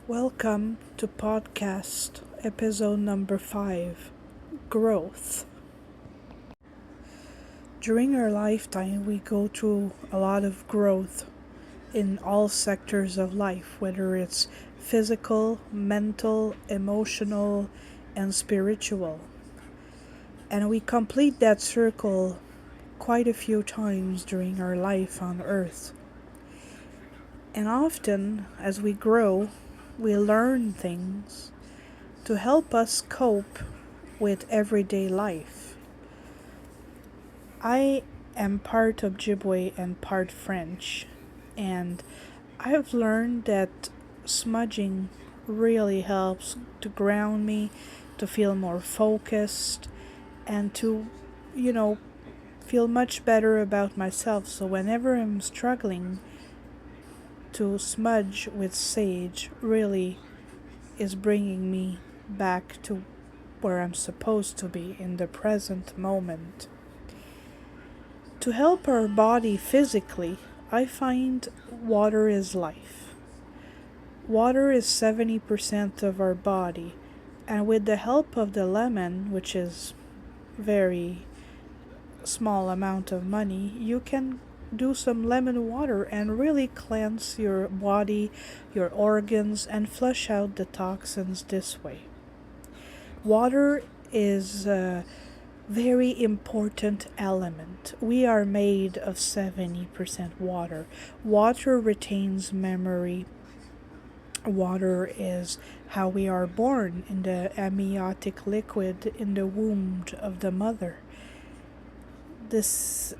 Welcome to podcast episode number 5, Growth. During our lifetime, we go through a lot of growth in all sectors of life, whether it's physical, mental, emotional, and spiritual. And we complete that circle quite a few times during our life on earth. And often, as we grow, we learn things to help us cope with everyday life. I am part Ojibwe and part French, and I've learned that smudging really helps to ground me, to feel more focused, and to, feel much better about myself. So whenever I'm struggling, to smudge with sage really is bringing me back to where I'm supposed to be in the present moment. To help our body physically, I find water is life. Water is 70% of our body, and with the help of the lemon, which is very small amount of money, you can do some lemon water and really cleanse your body, your organs, and flush out the toxins this way. Water is a very important element. We are made of 70% water. Water retains memory. Water is how we are born in the amniotic liquid in the womb of the mother. This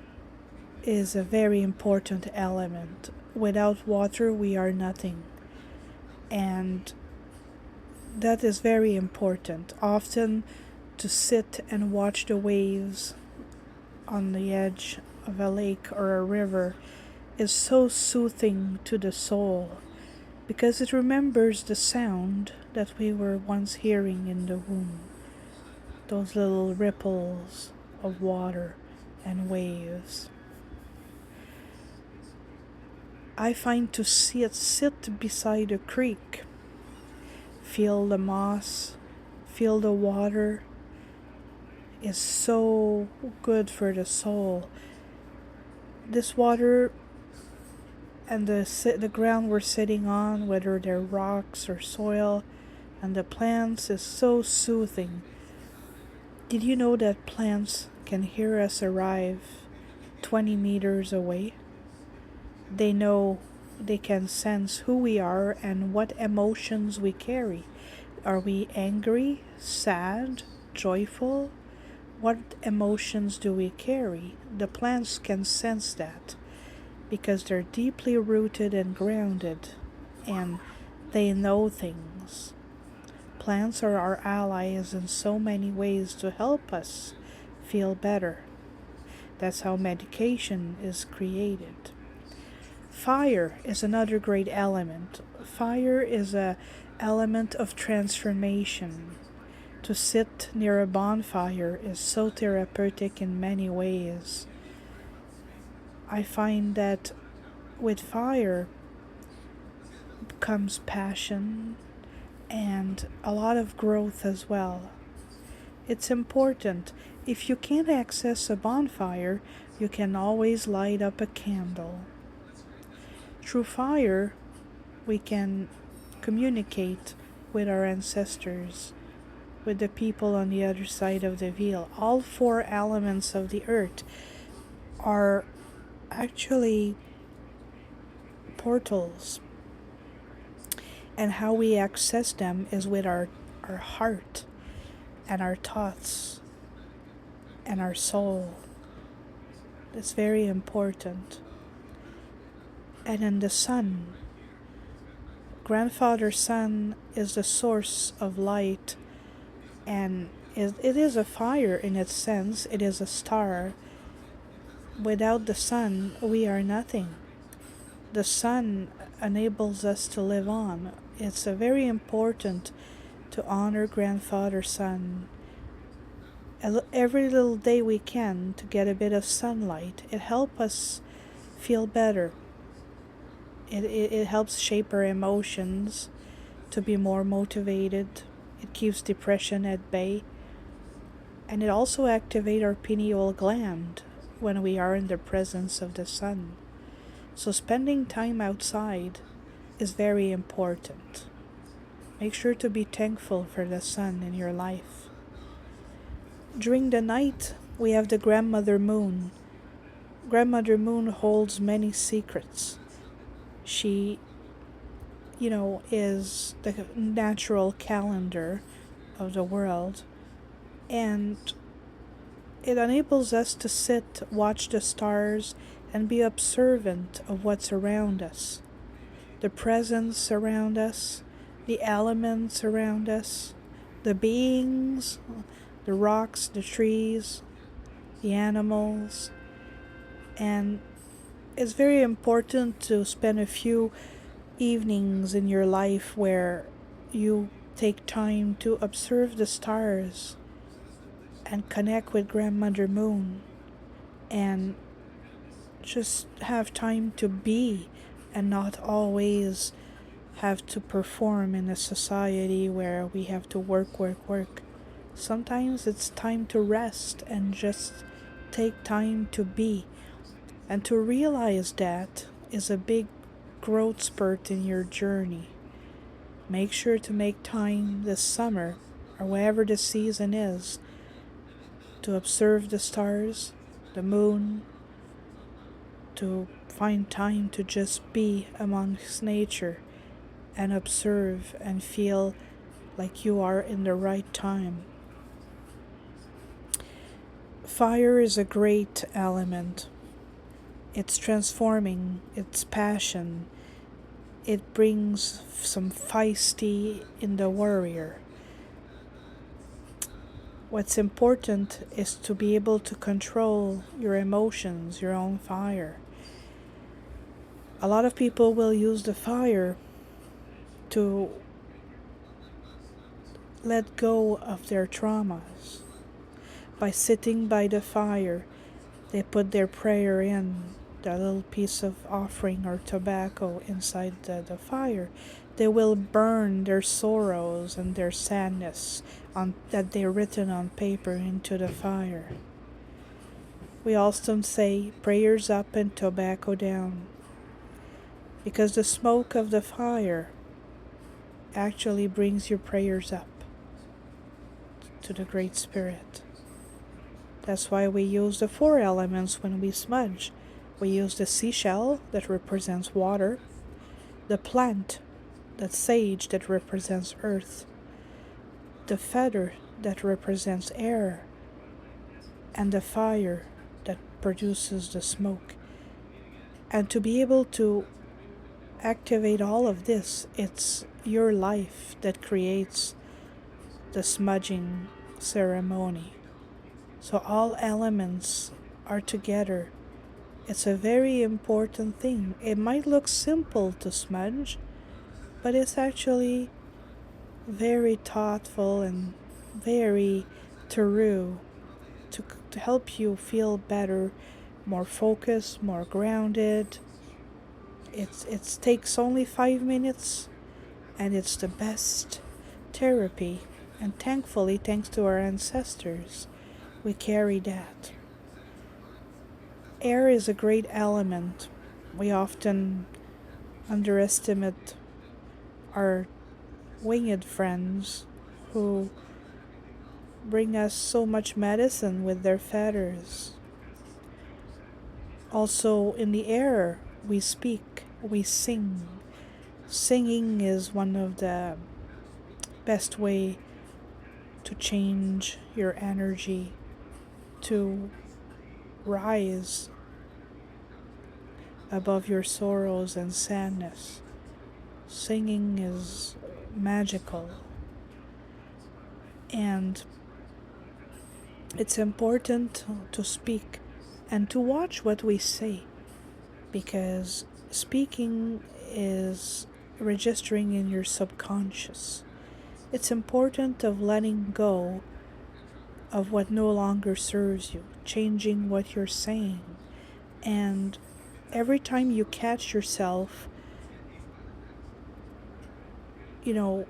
is a very important element. Without water, we are nothing. And that is very important. Often, to sit and watch the waves on the edge of a lake or a river is so soothing to the soul, because it remembers the sound that we were once hearing in the womb. Those little ripples of water and waves. I find to sit beside a creek, feel the moss, feel the water, is so good for the soul. This water and the ground we're sitting on, whether they're rocks or soil, and the plants, is so soothing. Did you know that plants can hear us arrive 20 meters away? They know, they can sense who we are and what emotions we carry. Are we angry, sad, joyful? What emotions do we carry? The plants can sense that because they're deeply rooted and grounded, and they know things. Plants are our allies in so many ways to help us feel better. That's how medication is created. Fire is another great element. Fire is an element of transformation. To sit near a bonfire is so therapeutic in many ways. I find that with fire comes passion and a lot of growth as well. It's important. If you can't access a bonfire, you can always light up a candle. Through fire, we can communicate with our ancestors, with the people on the other side of the veil. All 4 elements of the earth are actually portals, and how we access them is with our heart and our thoughts and our soul. It's very important. And in the sun, grandfather sun is the source of light, and it is a fire in its sense. It is a star. Without the sun, we are nothing. The sun enables us to live on. It's a very important to honor grandfather sun every little day we can, to get a bit of sunlight. It helps us feel better. It helps shape our emotions to be more motivated. It keeps depression at bay. And it also activates our pineal gland when we are in the presence of the sun. So spending time outside is very important. Make sure to be thankful for the sun in your life. During the night, we have the grandmother moon. Grandmother moon holds many secrets. She, is the natural calendar of the world, and it enables us to sit, watch the stars, and be observant of what's around us. The presence around us, the elements around us, the beings, the rocks, the trees, the animals. And it's very important to spend a few evenings in your life where you take time to observe the stars and connect with Grandmother Moon, and just have time to be, and not always have to perform in a society where we have to work. Sometimes it's time to rest and just take time to be. And to realize that is a big growth spurt in your journey. Make sure to make time this summer, or wherever the season is, to observe the stars, the moon, to find time to just be amongst nature and observe and feel like you are in the right time. Fire is a great element. It's transforming, it's passion. It brings some feisty in the warrior. What's important is to be able to control your emotions, your own fire. A lot of people will use the fire to let go of their traumas. By sitting by the fire, they put their prayer in, the little piece of offering or tobacco inside the fire. They will burn their sorrows and their sadness that they're written on paper into the fire. We often say prayers up and tobacco down, because the smoke of the fire actually brings your prayers up to the Great Spirit. That's why we use the 4 elements when we smudge. We use the seashell that represents water, the plant, the sage that represents earth, the feather that represents air, and the fire that produces the smoke. And to be able to activate all of this, it's your life that creates the smudging ceremony. So all elements are together. It's a very important thing. It might look simple to smudge, but it's actually very thoughtful and very true to help you feel better, more focused, more grounded. It takes only 5 minutes, and it's the best therapy. And thankfully, thanks to our ancestors, we carry that. Air is a great element. We often underestimate our winged friends who bring us so much medicine with their feathers. Also, in the air we speak. we sing. Singing is one of the best way to change your energy, to rise above your sorrows and sadness. Singing is magical, and it's important to speak and to watch what we say, because speaking is registering in your subconscious. It's important of letting go of what no longer serves you, changing what you're saying. And every time you catch yourself, you know,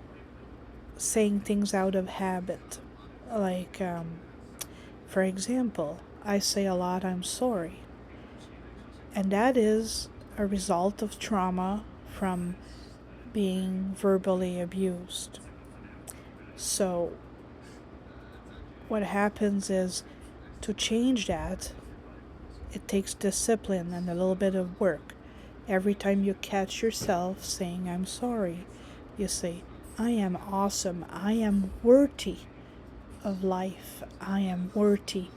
saying things out of habit, like, for example, I say a lot, I'm sorry. And that is a result of trauma from being verbally abused. So, what happens is, to change that, it takes discipline and a little bit of work. Every time you catch yourself saying, I'm sorry, you say, I am awesome. I am worthy of life. I am worthy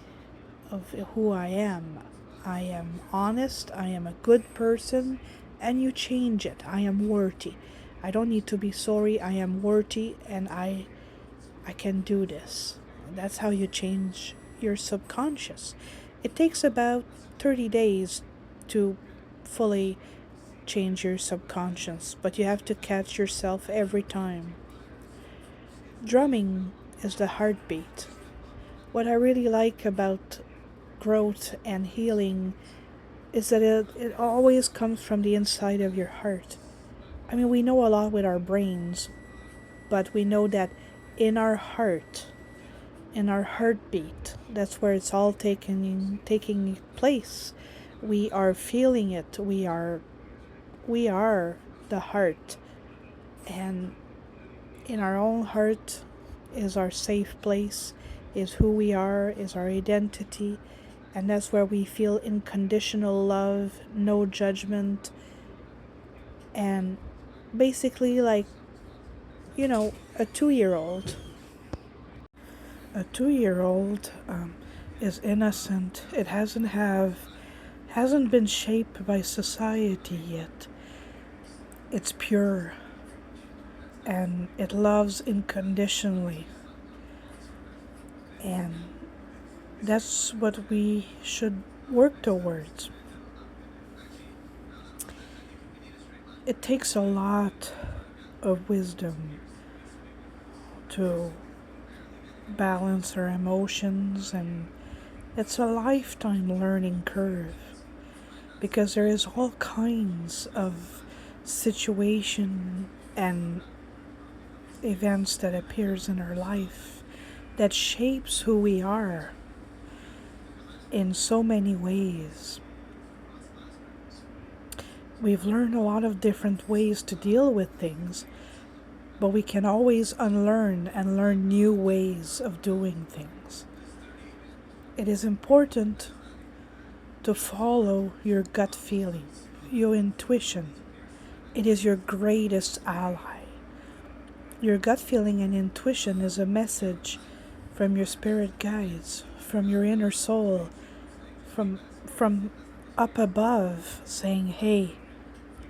of who I am. I am honest. I am a good person. And you change it. I am worthy. I don't need to be sorry. I am worthy, and I can do this. That's how you change your subconscious. It takes about 30 days to fully change your subconscious, but you have to catch yourself every time. Drumming is the heartbeat. What I really like about growth and healing is that it always comes from the inside of your heart. I mean, we know a lot with our brains, but we know that in our heart, in our heartbeat, that's where it's all taking place. We are feeling it. We are the heart, and in our own heart is our safe place, is who we are, is our identity, and that's where we feel unconditional love, no judgment, and basically, like, a 2-year old. A 2-year old is innocent. It hasn't been shaped by society yet. It's pure, and it loves unconditionally. And that's what we should work towards. It takes a lot of wisdom to balance our emotions, and it's a lifetime learning curve, because there is all kinds of situation and events that appears in our life that shapes who we are in so many ways. We've learned a lot of different ways to deal with things, but we can always unlearn and learn new ways of doing things. It is important to follow your gut feeling, your intuition. It is your greatest ally. Your gut feeling and intuition is a message from your spirit guides, from your inner soul, from up above, saying, hey,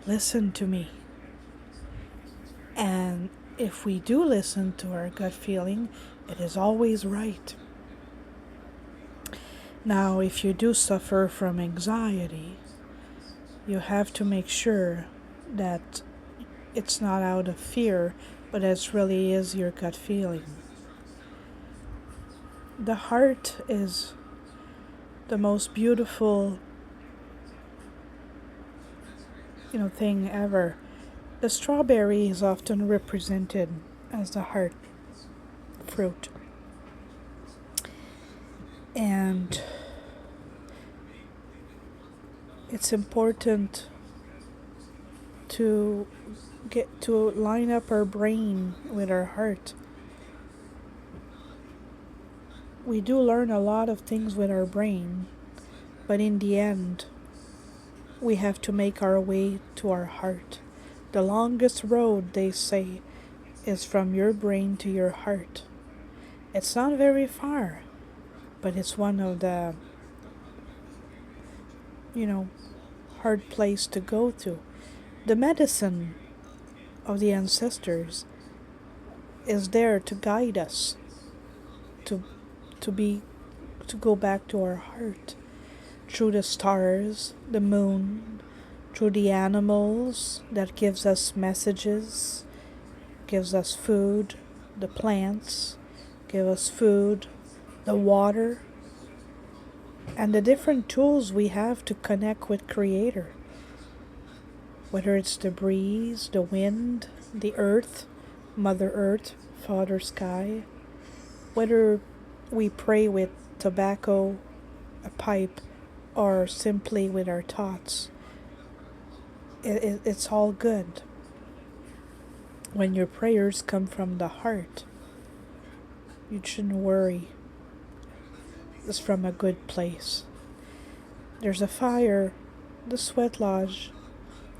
listen to me. And if we do listen to our gut feeling, it is always right. Now, if you do suffer from anxiety, you have to make sure that it's not out of fear, but it really is your gut feeling. The heart is the most beautiful, thing ever. The strawberry is often represented as the heart fruit. And it's important to get to line up our brain with our heart. We do learn a lot of things with our brain, but in the end, we have to make our way to our heart. The longest road, they say, is from your brain to your heart. It's not very far, but it's one of the, you know, hard place to go to. The medicine of the ancestors is there to guide us to to be to go back to our heart through the stars, the moon, through the animals that gives us messages, gives us food, the plants give us food, the water, and the different tools we have to connect with Creator. Whether it's the breeze, the wind, the earth, Mother Earth, Father Sky, whether we pray with tobacco, a pipe, or simply with our thoughts, it's all good. When your prayers come from the heart, you shouldn't worry. It's from a good place. There's a fire, the sweat lodge,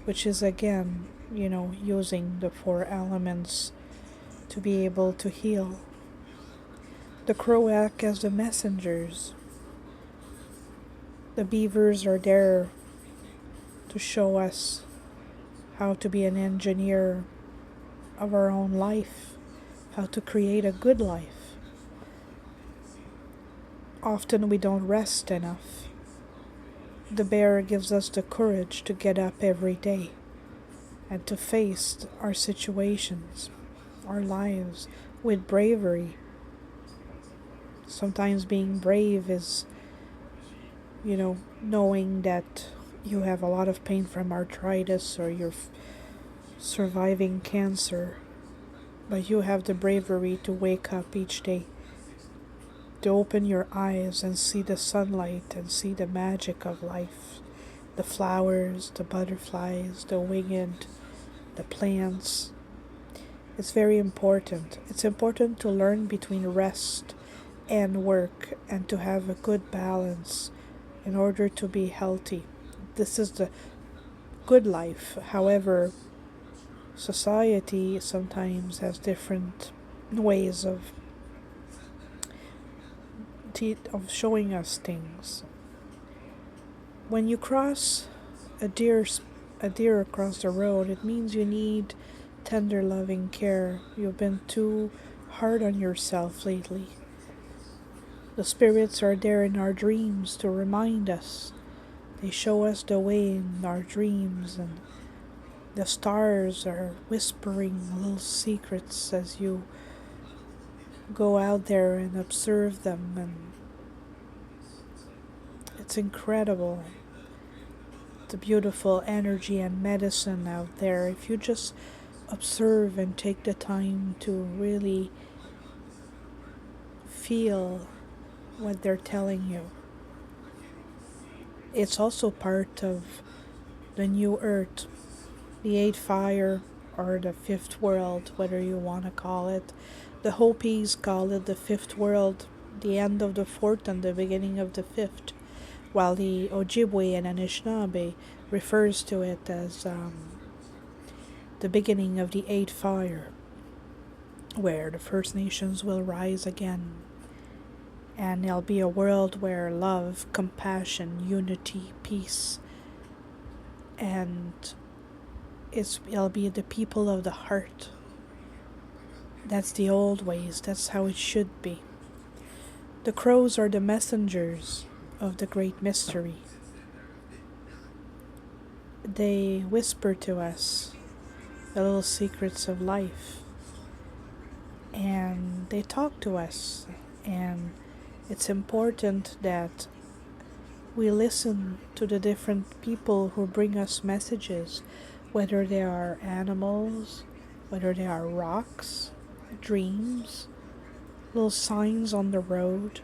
which is again, using the four elements to be able to heal. The crow act as the messengers. The beavers are there to show us how to be an engineer of our own life, how to create a good life. Often we don't rest enough. The bear gives us the courage to get up every day and to face our situations, our lives, with bravery. Sometimes being brave is, knowing that you have a lot of pain from arthritis or you're surviving cancer, but you have the bravery to wake up each day, to open your eyes and see the sunlight and see the magic of life, the flowers, the butterflies, the winged, the plants. It's very important. It's important to learn between rest and work and to have a good balance in order to be healthy. This is the good life. However, society sometimes has different ways of showing us things. When you cross a deer across the road, it means you need tender loving care. You've been too hard on yourself lately. The spirits are there in our dreams to remind us. They show us the way in our dreams, and the stars are whispering little secrets as you go out there and observe them, and it's incredible, the beautiful energy and medicine out there if you just observe and take the time to really feel what they're telling you. It's also part of the new earth, the eighth fire, or the fifth world, whatever you want to call it. The Hopis call it the fifth world, the end of the fourth and the beginning of the fifth, while the Ojibwe and Anishinaabe refers to it as the beginning of the eighth fire, where the First Nations will rise again. And there'll be a world where love, compassion, unity, peace, and it'll be the people of the heart. That's the old ways. That's how it should be. The crows are the messengers of the great mystery. They whisper to us the little secrets of life, and they talk to us, and it's important that we listen to the different people who bring us messages, whether they are animals, whether they are rocks, dreams, little signs on the road,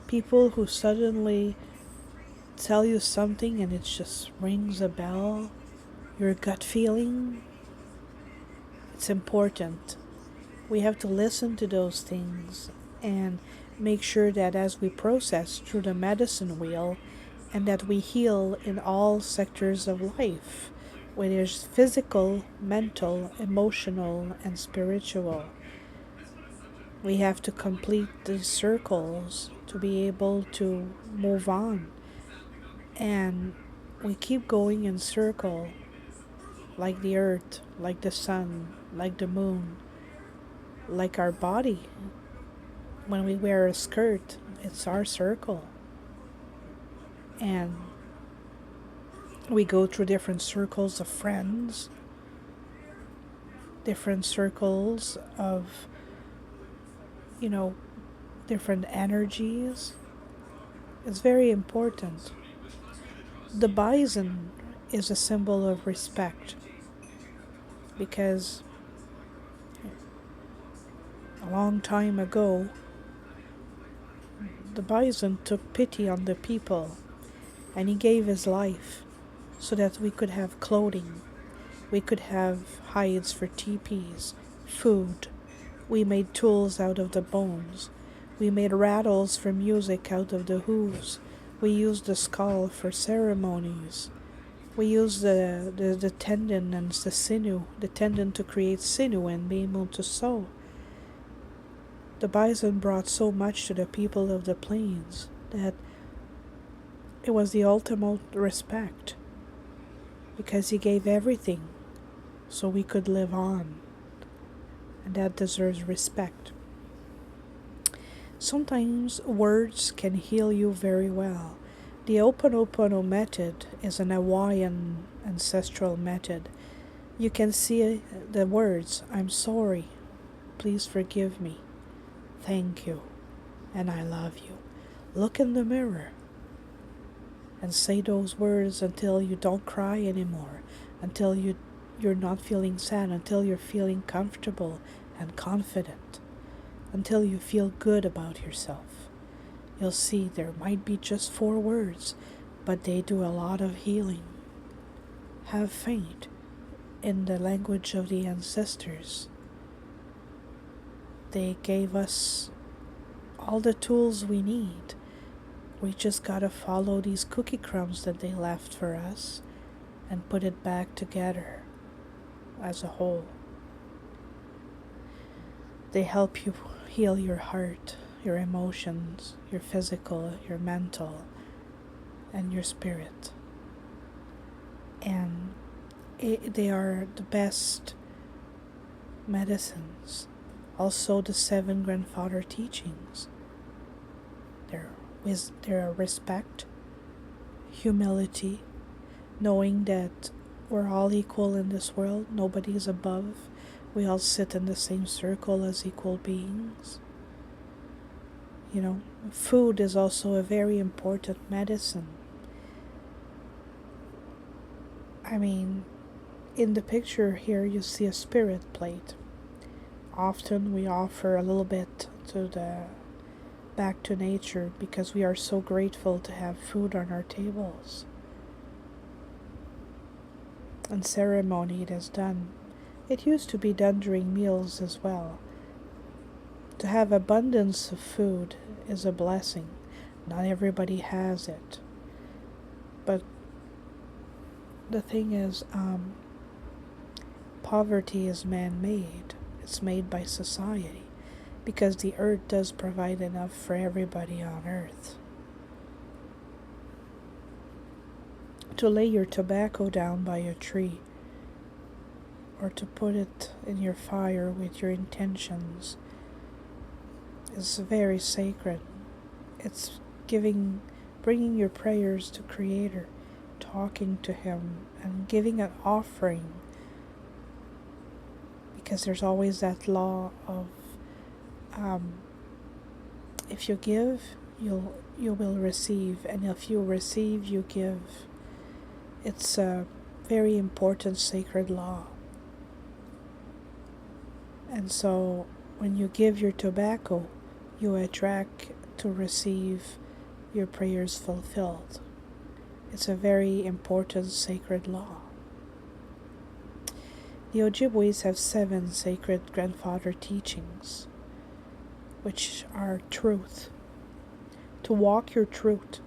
people who suddenly tell you something and it just rings a bell, your gut feeling. It's important. We have to listen to those things and make sure that as we process through the medicine wheel and that we heal in all sectors of life, whether it's physical, mental, emotional, and spiritual. We have to complete these circles to be able to move on. And we keep going in circle, like the earth, like the sun, like the moon, like our body. When we wear a skirt, it's our circle. And we go through different circles of friends, different circles of, you know, different energies. It's very important. The bison is a symbol of respect because a long time ago, the bison took pity on the people and he gave his life so that we could have clothing, we could have hides for teepees, food. We made tools out of the bones. We made rattles for music out of the hooves. We used the skull for ceremonies. We used the tendon and the sinew, the tendon to create sinew and be able to sew. The bison brought so much to the people of the plains that it was the ultimate respect because he gave everything so we could live on, and that deserves respect. Sometimes words can heal you very well. The Ho'oponopono method is an Hawaiian ancestral method. You can see the words, I'm sorry, please forgive me, thank you, and I love you. Look in the mirror and say those words until you don't cry anymore, until you're not feeling sad, until you're feeling comfortable and confident, until you feel good about yourself. You'll see there might be just 4 words, but they do a lot of healing. Have faith in the language of the ancestors. They gave us all the tools we need. We just gotta follow these cookie crumbs that they left for us and put it back together as a whole. They help you heal your heart, your emotions, your physical, your mental, and your spirit. And they are the best medicines. Also, the 7 grandfather teachings. They're respect, humility, knowing that we're all equal in this world, nobody is above. We all sit in the same circle as equal beings. Food is also a very important medicine. I mean, in the picture here you see a spirit plate. Often we offer a little bit back to nature because we are so grateful to have food on our tables. In ceremony it is done. It used to be done during meals as well. To have abundance of food is a blessing. Not everybody has it. But the thing is, poverty is man-made. It's made by society because the earth does provide enough for everybody on earth. To lay your tobacco down by a tree or to put it in your fire with your intentions is very sacred. It's bringing your prayers to Creator, talking to Him, and giving an offering. Because there's always that law of if you give, you will receive, and if you receive, you give. It's a very important sacred law. And so when you give your tobacco, you attract to receive your prayers fulfilled. It's a very important sacred law. The Ojibways have 7 sacred grandfather teachings, which are truth. To walk your truth,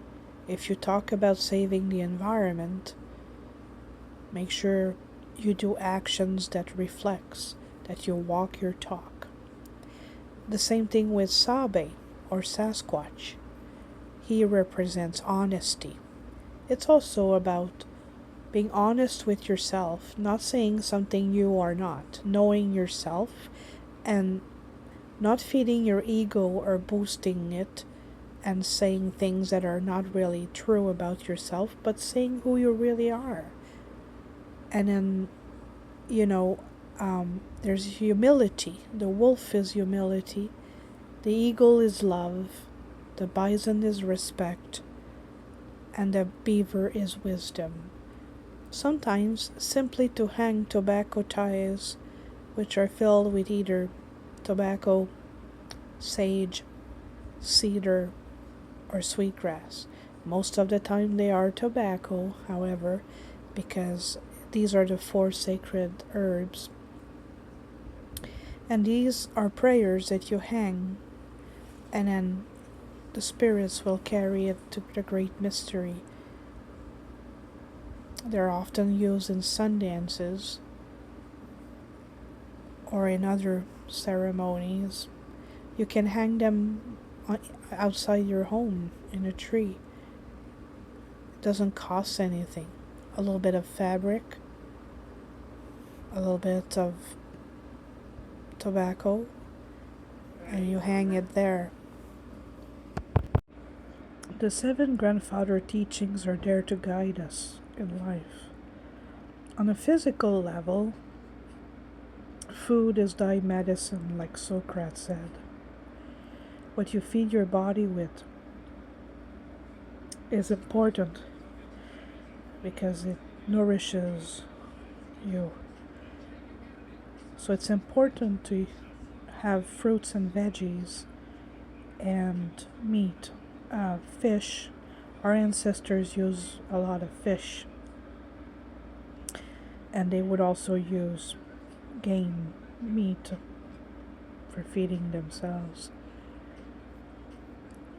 If you talk about saving the environment, make sure you do actions that reflects that you walk your talk. The same thing with Sabe or Sasquatch. He represents honesty. It's also about being honest with yourself, not saying something you are not, knowing yourself and not feeding your ego or boosting it and saying things that are not really true about yourself, but saying who you really are. And then, you know, there's humility. The wolf is humility, the eagle is love, the bison is respect, and the beaver is wisdom. Sometimes simply to hang tobacco ties, which are filled with either tobacco, sage, cedar, or sweetgrass. Most of the time they are tobacco, however, because these are the four sacred herbs. And these are prayers that you hang, and then the spirits will carry it to the great mystery. They're often used in sun dances or in other ceremonies. You can hang them outside your home in a tree. It doesn't cost anything. A little bit of fabric, a little bit of tobacco, and you hang it there. The seven grandfather teachings are there to guide us in life. On a physical level, food is thy medicine, like Socrates said. What you feed your body with is important because it nourishes you. So it's important to have fruits and veggies and meat, fish. Our ancestors use a lot of fish, and they would also use game meat for feeding themselves.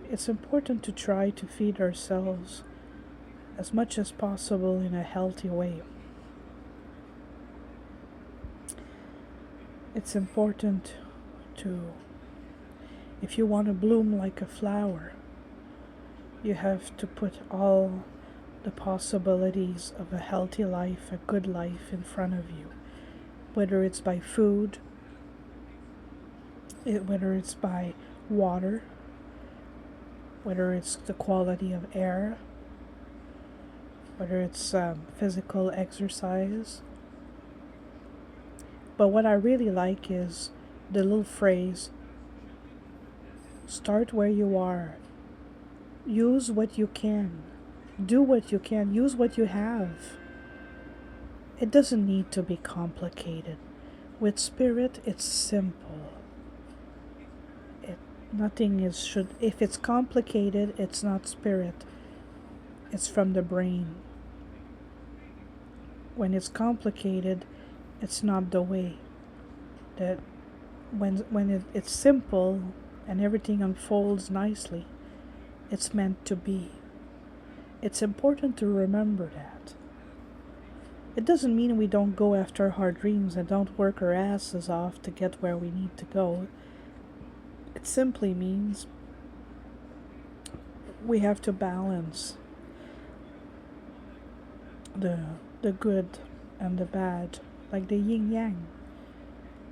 It's important to try to feed ourselves as much as possible in a healthy way. It's important to, if you want to bloom like a flower, you have to put all the possibilities of a healthy life, a good life in front of you. Whether it's by food, whether it's by water, whether it's the quality of air, whether it's physical exercise. But what I really like is the little phrase, start where you are. Use what you can. Do what you can. Use what you have. It doesn't need to be complicated. With spirit, it's simple. If it's complicated, it's not spirit. It's from the brain. When it's complicated, it's not the way. That when it's simple and everything unfolds nicely, it's meant to be. It's important to remember that. It doesn't mean we don't go after our dreams and don't work our asses off to get where we need to go. It simply means we have to balance the good and the bad, like the yin yang,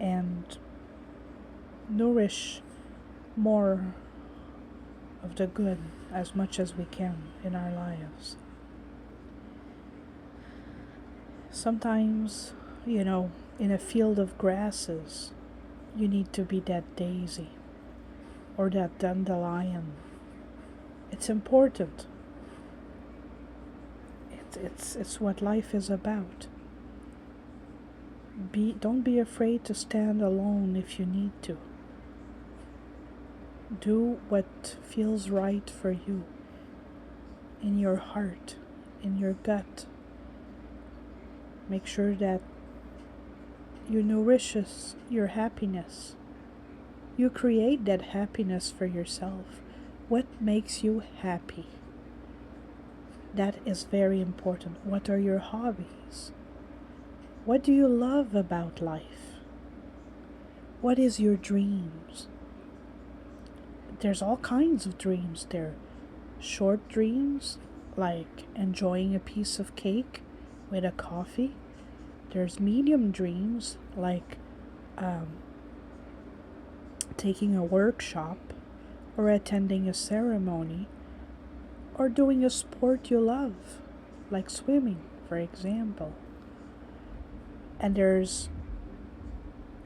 and nourish more of the good as much as we can in our lives. Sometimes, in a field of grasses, you need to be that daisy or that dandelion. It's important. It's what life is about. Don't be afraid to stand alone if you need to. Do what feels right for you, in your heart, in your gut. Make sure that you nourishes your happiness. You create that happiness for yourself. What makes you happy? That is very important. What are your hobbies? What do you love about life? What is your dreams? There's all kinds of dreams there. Short dreams, like enjoying a piece of cake with a coffee. There's medium dreams, like um, taking a workshop or attending a ceremony or doing a sport you love, like swimming, for example. And there's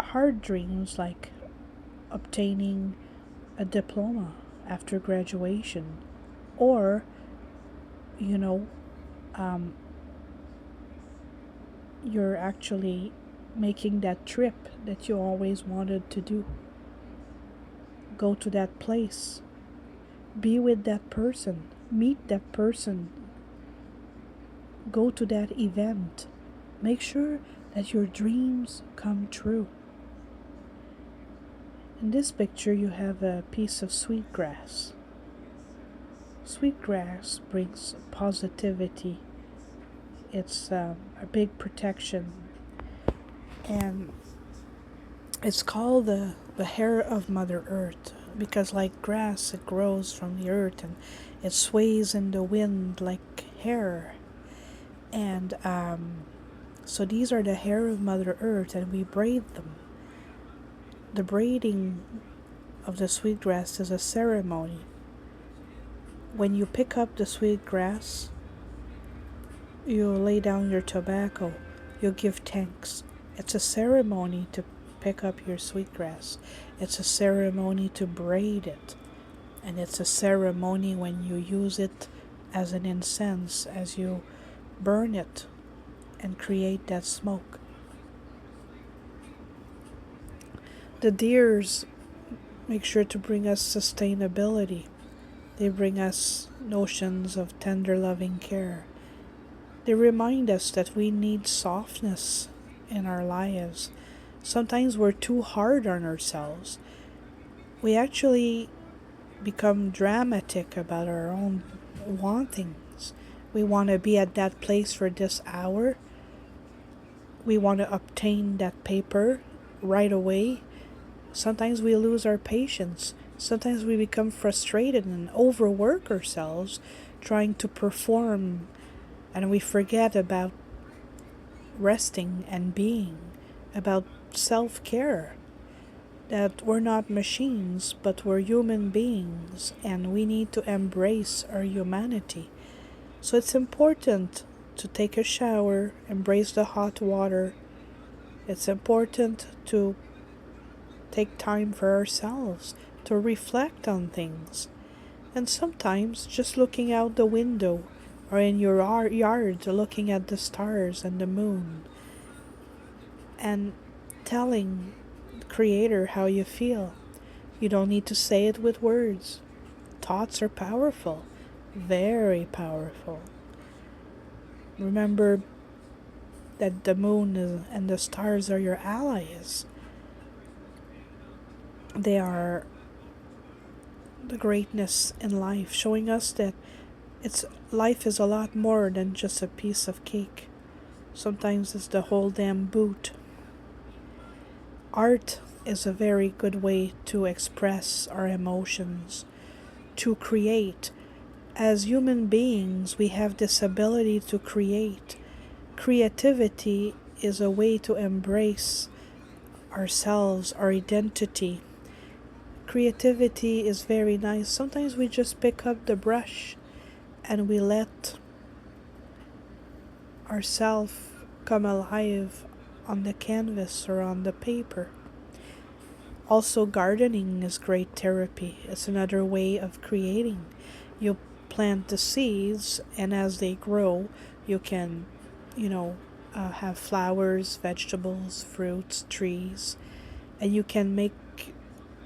hard dreams, like obtaining a diploma after graduation, or, you know, um, you're actually making that trip that you always wanted to do. Go to that place, be with that person, meet that person, go to that event. Make sure that your dreams come true. In this picture, you have a piece of sweetgrass. Sweetgrass brings positivity. It's a big protection, and it's called the hair of Mother Earth because, like grass, it grows from the earth and it sways in the wind like hair. And so these are the hair of Mother Earth, and we braid them. The braiding of the sweetgrass is a ceremony. When you pick up the sweetgrass, you lay down your tobacco, you give thanks. It's a ceremony to pick up your sweetgrass. It's a ceremony to braid it. And it's a ceremony when you use it as an incense, as you burn it and create that smoke. The deers make sure to bring us sustainability. They bring us notions of tender loving care. They remind us that we need softness in our lives. Sometimes we're too hard on ourselves. We actually become dramatic about our own wantings. We want to be at that place for this hour. We want to obtain that paper right away. Sometimes we lose our patience. Sometimes we become frustrated and overwork ourselves trying to perform, and we forget about resting and being, about self-care, that we're not machines, but we're human beings, and we need to embrace our humanity. So it's important to take a shower, embrace the hot water. It's important to take time for ourselves, to reflect on things. And sometimes just looking out the window or in your yard, looking at the stars and the moon and telling the Creator how you feel. You don't need to say it with words. Thoughts are powerful, very powerful. Remember that the moon and the stars are your allies. They are the greatness in life, showing us that life is a lot more than just a piece of cake. Sometimes it's the whole damn boot. Art is a very good way to express our emotions, to create. As human beings, we have this ability to create. Creativity is a way to embrace ourselves, our identity. Creativity is very nice. Sometimes we just pick up the brush and we let ourselves come alive on the canvas or on the paper. Also, gardening is great therapy. It's another way of creating. You plant the seeds, and as they grow, you can, have flowers, vegetables, fruits, trees, and you can make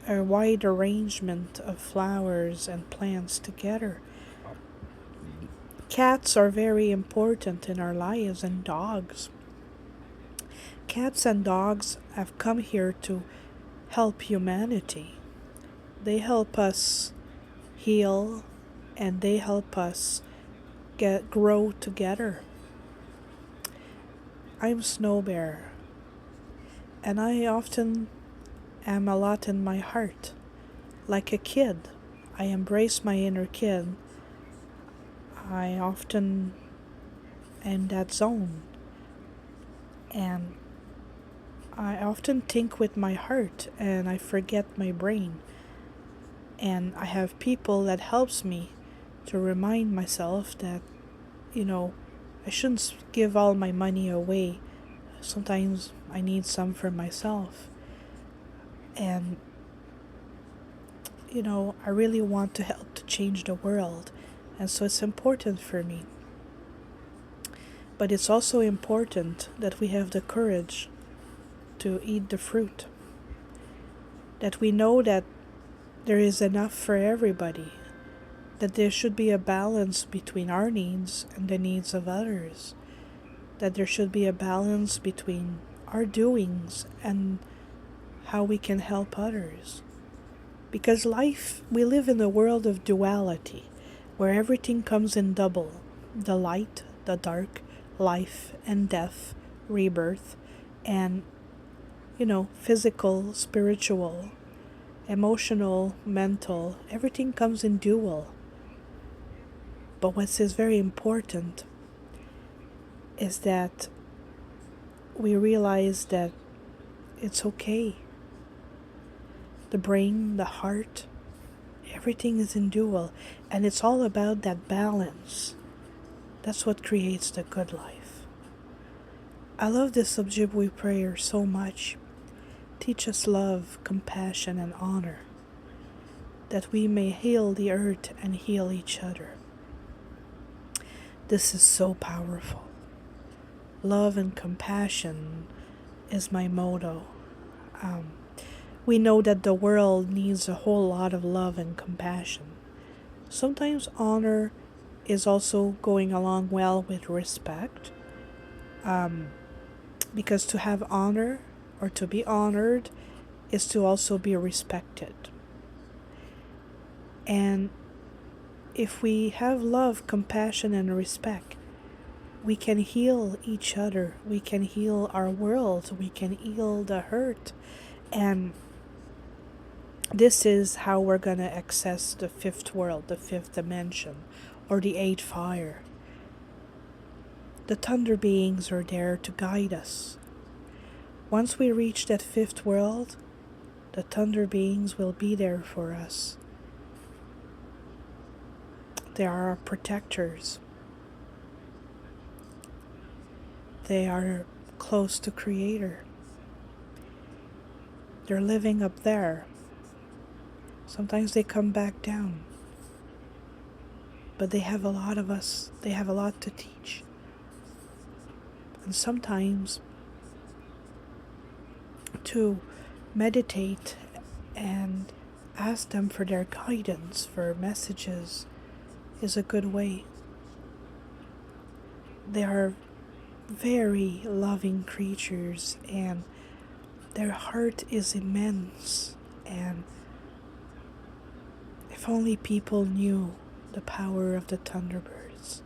a wide arrangement of flowers and plants together. Cats are very important in our lives, and dogs. Cats and dogs have come here to help humanity. They help us heal, and they help us grow together. I'm Snow Bear, and I often am a lot in my heart. Like a kid, I embrace my inner kid. I often am in that zone, and I often think with my heart and I forget my brain. And I have people that helps me to remind myself that, you know, I shouldn't give all my money away. Sometimes I need some for myself. And, I really want to help to change the world. And so it's important for me. But it's also important that we have the courage to eat the fruit. That we know that there is enough for everybody. That there should be a balance between our needs and the needs of others. That there should be a balance between our doings and how we can help others. Because we live in a world of duality, where everything comes in double: the light, the dark, life and death, rebirth, and, physical, spiritual, emotional, mental, everything comes in dual. But what is very important is that we realize that it's okay. The brain, the heart, everything is in dual, and it's all about that balance. That's what creates the good life. I love this Ojibwe prayer so much. Teach us love, compassion, and honor, that we may heal the earth and heal each other. This is so powerful. Love and compassion is my motto. We know that the world needs a whole lot of love and compassion. Sometimes honor is also going along well with respect, because to have honor or to be honored is to also be respected. And if we have love, compassion, and respect, we can heal each other, we can heal our world, we can heal the hurt. And this is how we're going to access the fifth world, the fifth dimension, or the eighth fire. The thunder beings are there to guide us. Once we reach that fifth world, the thunder beings will be there for us. They are our protectors. They are close to Creator. They're living up there. Sometimes they come back down. But they have a lot of us. They have a lot to teach. And sometimes to meditate and ask them for their guidance, for messages, is a good way. They are very loving creatures, and their heart is immense. And if only people knew the power of the thunderbirds.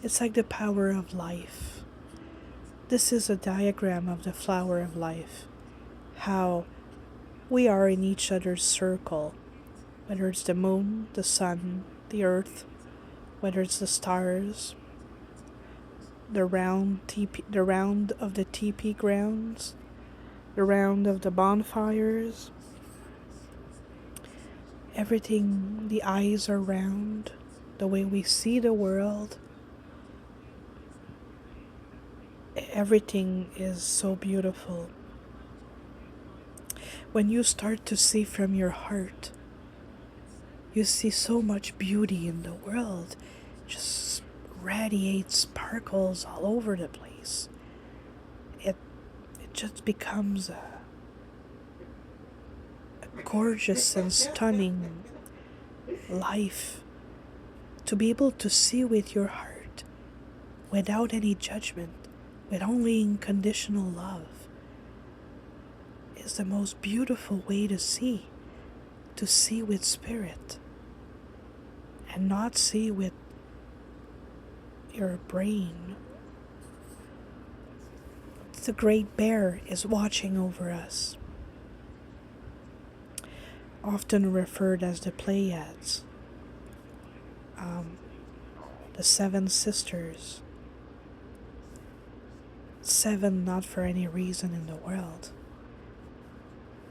It's like the power of life. This is a diagram of the flower of life. How we are in each other's circle, whether it's the moon, the sun, the earth, whether it's the stars, the round of the teepee grounds, the round of the bonfires. Everything, the eyes are round, the way we see the world. Everything is so beautiful. When you start to see from your heart, you see so much beauty in the world. Just radiates, sparkles all over the place. It just becomes a gorgeous and stunning life. To be able to see with your heart, without any judgment, with only unconditional love, is the most beautiful way to see with spirit, and not see with your brain. The Great Bear is watching over us, often referred as the Pleiades, the Seven Sisters. Seven, not for any reason in the world.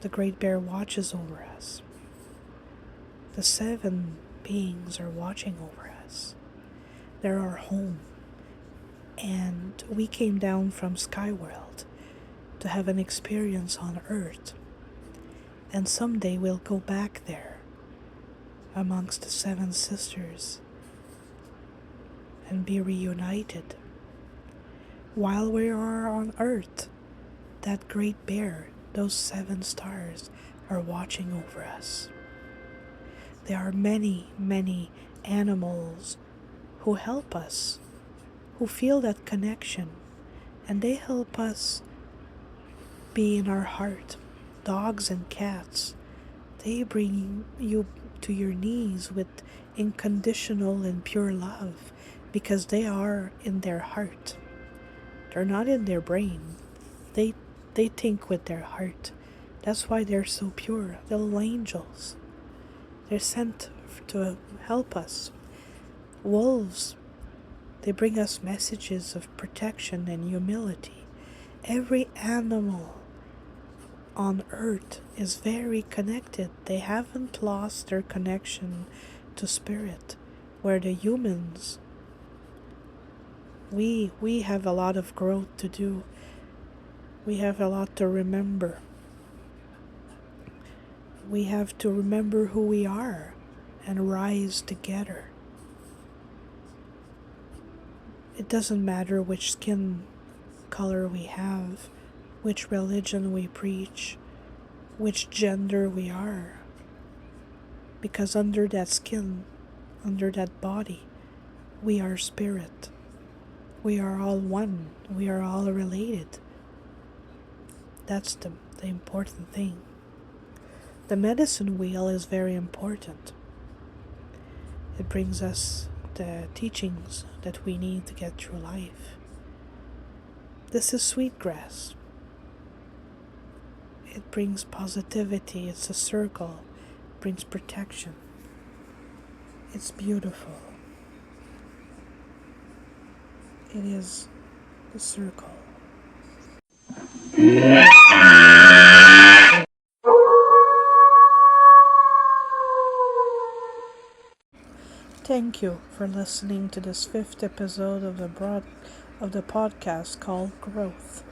The Great Bear watches over us. The seven beings are watching over us. They're our home. And we came down from Skyworld to have an experience on Earth. And someday we'll go back there amongst the Seven Sisters and be reunited. While we are on Earth, that Great Bear, those seven stars, are watching over us. There are many, many animals who help us, who feel that connection, and they help us be in our heart. Dogs and cats, they bring you to your knees with unconditional and pure love because they are in their heart. They're not in their brain. They think with their heart. That's why they're so pure. Little angels. They're sent to help us. Wolves, they bring us messages of protection and humility. Every animal on Earth is very connected. They haven't lost their connection to spirit, where the humans, we have a lot of growth to do. We have a lot to remember. We have to remember who we are and rise together. It doesn't matter which skin color we have, which religion we preach, which gender we are. Because under that skin, under that body, we are spirit. We are all one. We are all related. That's the important thing. The medicine wheel is very important. It brings us the teachings that we need to get through life. This is sweetgrass. It brings positivity. It's a circle. It brings protection. It's beautiful. It is the circle. Thank you for listening to this 5th episode of the podcast called Growth.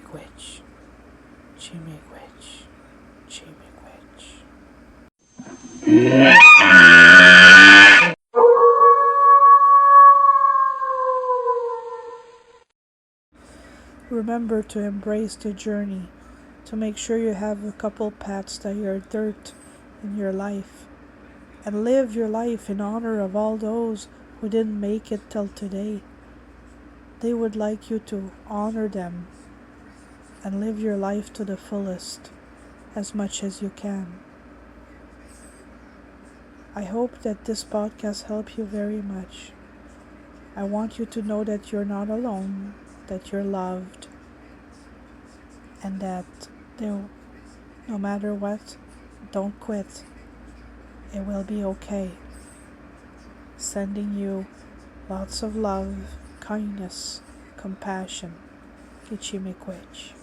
Chimiquich, Chimiquich, Chimiquich. Remember to embrace the journey, to make sure you have a couple pats that are dirt in your life, and live your life in honor of all those who didn't make it till today. They would like you to honor them and live your life to the fullest as much as you can. I hope that this podcast helped you very much. I want you to know that you're not alone, that you're loved, and that no matter what, don't quit. It will be okay. Sending you lots of love, kindness, compassion. Kichimiquich.